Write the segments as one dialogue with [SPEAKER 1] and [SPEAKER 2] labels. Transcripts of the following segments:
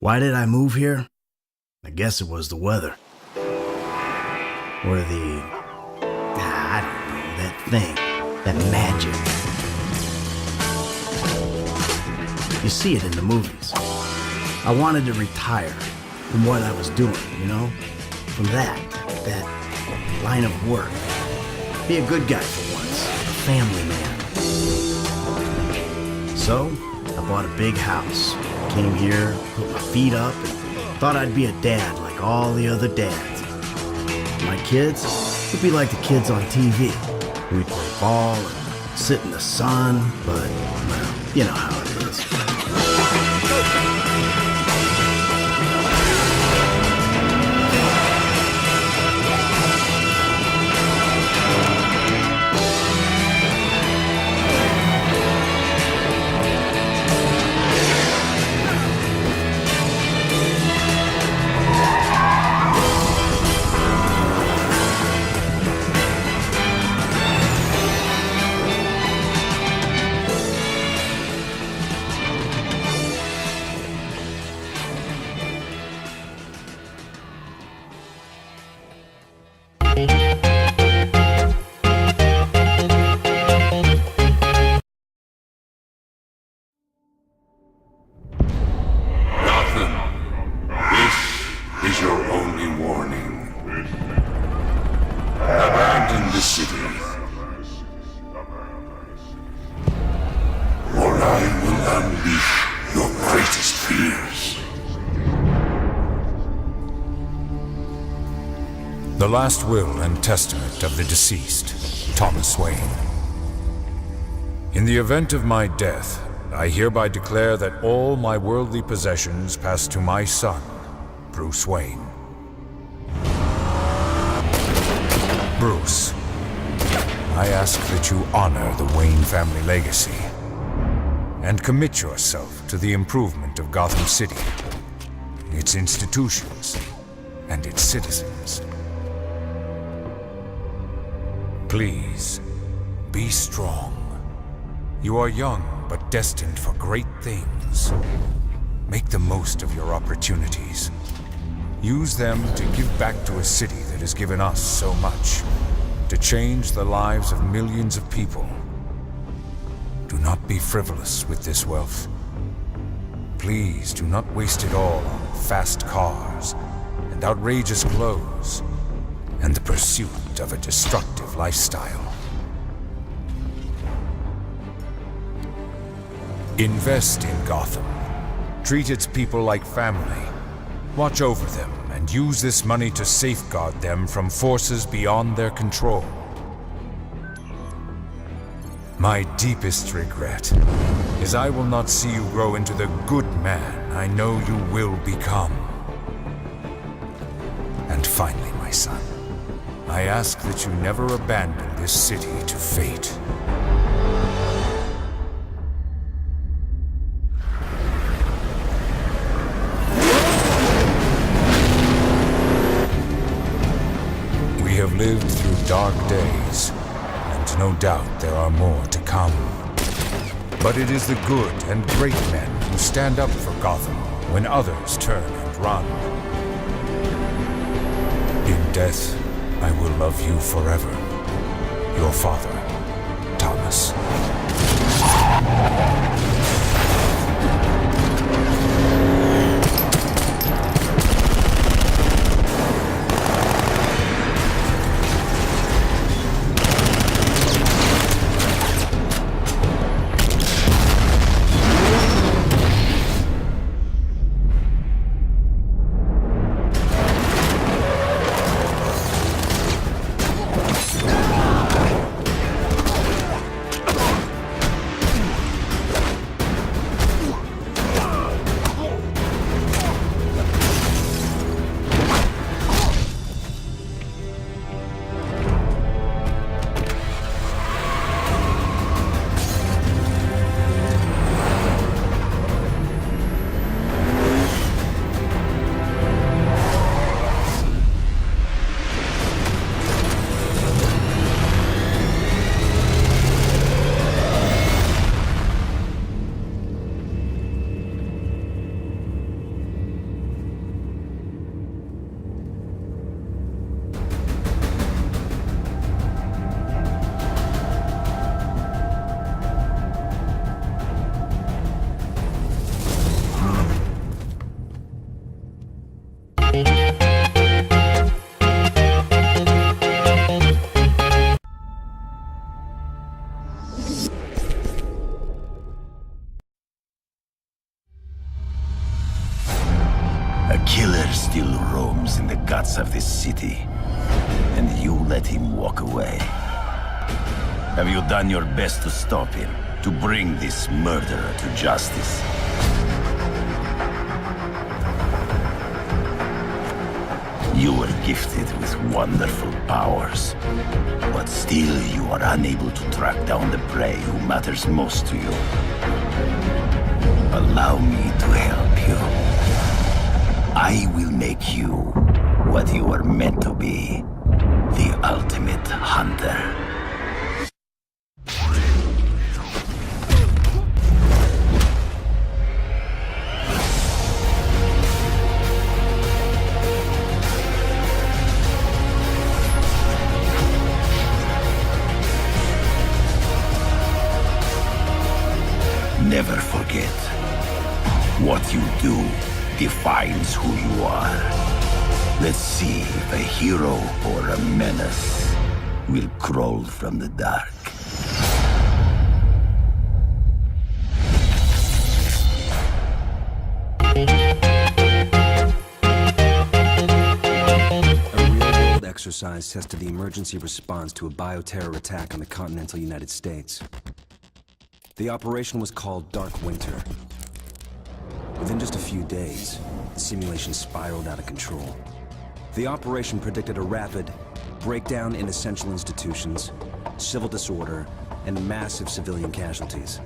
[SPEAKER 1] Why did I move here? I guess it was the weather. Or I don't know, that thing, that magic. You see it in the movies. I wanted to retire from what I was doing, From that line of work. Be a good guy for once, a family man. So, I bought a big house, came here, put my feet up, and thought I'd be a dad like all the other dads. My kids would be like the kids on TV. We'd play ball and sit in the sun, but, well, you know how it is.
[SPEAKER 2] The last will and testament of the deceased, Thomas Wayne. In the event of my death, I hereby declare that all my worldly possessions pass to my son, Bruce Wayne. Bruce, I ask that you honor the Wayne family legacy and commit yourself to the improvement of Gotham City, its institutions, and its citizens. Please, be strong. You are young, but destined for great things. Make the most of your opportunities. Use them to give back to a city that has given us so much, to change the lives of millions of people. Do not be frivolous with this wealth. Please do not waste it all on fast cars and outrageous clothes and the pursuit of a destructive lifestyle. Invest in Gotham. Treat its people like family. Watch over them and use this money to safeguard them from forces beyond their control. My deepest regret is I will not see you grow into the good man I know you will become. And finally, my son, I ask that you never abandon this city to fate. We have lived through dark days, and no doubt there are more to come. But it is the good and great men who stand up for Gotham when others turn and run. In death, I will love you forever. Your father, Thomas.
[SPEAKER 3] city, and you let him walk away. Have you done your best to stop him, to bring this murderer to justice? You were gifted with wonderful powers, but still you are unable to track down the prey who matters most to you. Allow me to help you. I will make you what you are meant to be, the ultimate hunter. Never forget, what you do defines who you are. Let's see if a hero or a menace will crawl from the dark.
[SPEAKER 4] A real-world exercise tested the emergency response to a bioterror attack on the continental United States. The operation was called Dark Winter. Within just a few days, the simulation spiraled out of control. The operation predicted a rapid breakdown in essential institutions, civil disorder, and massive civilian casualties.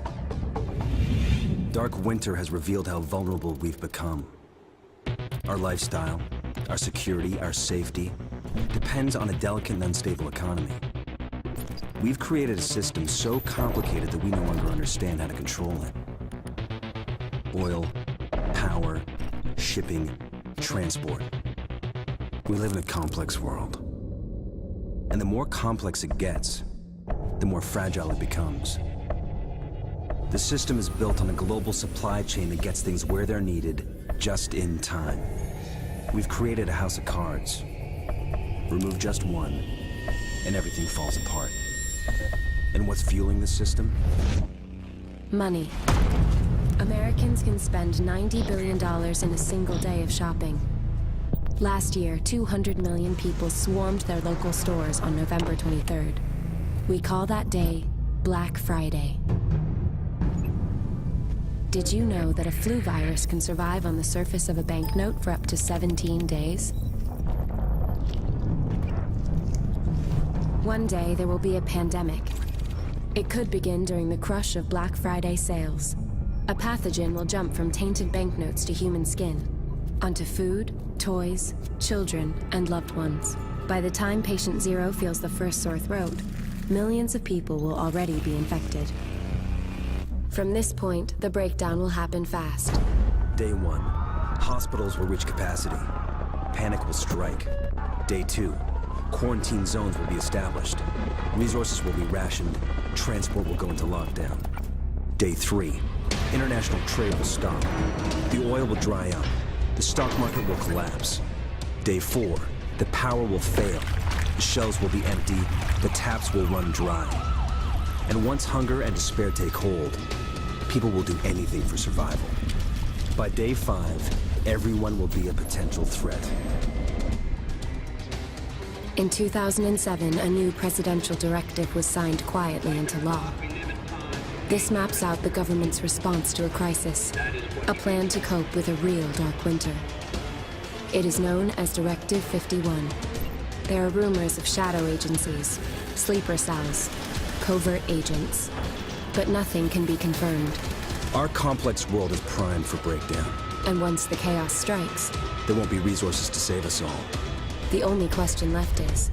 [SPEAKER 4] Dark Winter has revealed how vulnerable we've become. Our lifestyle, our security, our safety depends on a delicate and unstable economy. We've created a system so complicated that we no longer understand how to control it. Oil, power, shipping, transport. We live in a complex world. And the more complex it gets, the more fragile it becomes. The system is built on a global supply chain that gets things where they're needed, just in time. We've created a house of cards. Remove just one, and everything falls apart. And what's fueling the system?
[SPEAKER 5] Money. Americans can spend $90 billion in a single day of shopping. Last year, 200 million people swarmed their local stores on November 23rd. We call that day Black Friday. Did you know that a flu virus can survive on the surface of a banknote for up to 17 days? One day, there will be a pandemic. It could begin during the crush of Black Friday sales. A pathogen will jump from tainted banknotes to human skin, onto food, toys, children, and loved ones. By the time patient zero feels the first sore throat, millions of people will already be infected. From this point, the breakdown will happen fast.
[SPEAKER 4] Day 1, hospitals will reach capacity. Panic will strike. Day 2, quarantine zones will be established. Resources will be rationed. Transport will go into lockdown. Day 3, international trade will stop. The oil will dry up. The stock market will collapse. Day 4, the power will fail. The shelves will be empty. The taps will run dry. And once hunger and despair take hold, people will do anything for survival. By day 5, everyone will be a potential threat.
[SPEAKER 5] In 2007, a new presidential directive was signed quietly into law. This maps out the government's response to a crisis, a plan to cope with a real dark winter. It is known as Directive 51. There are rumors of shadow agencies, sleeper cells, covert agents, but nothing can be confirmed.
[SPEAKER 4] Our complex world is primed for breakdown.
[SPEAKER 5] And once the chaos strikes,
[SPEAKER 4] There won't be resources to save us all.
[SPEAKER 5] the only question left is,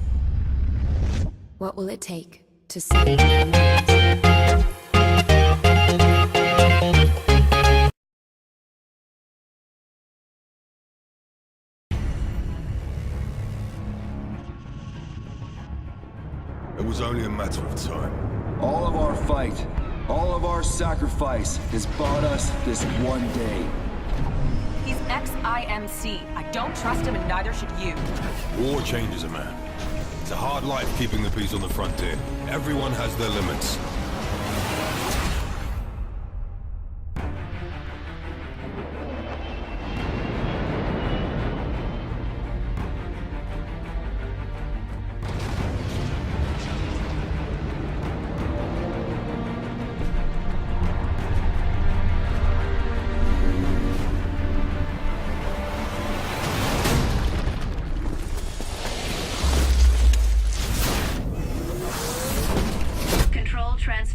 [SPEAKER 5] what will it take to save humanity?
[SPEAKER 6] It was only a matter of time.
[SPEAKER 7] All of our fight, all of our sacrifice has bought us this one day.
[SPEAKER 8] He's ex-IMC. I don't trust him, and neither should you.
[SPEAKER 6] War changes a man. It's a hard life keeping the peace on the frontier. Everyone has their limits.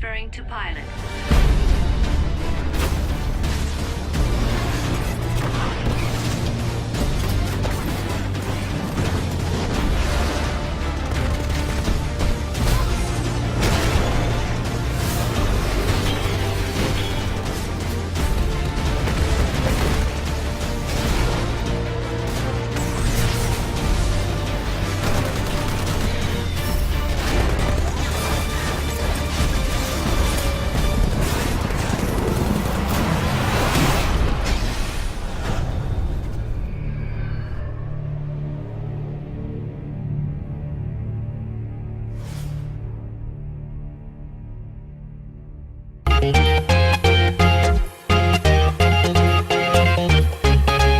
[SPEAKER 9] Transferring to pilot.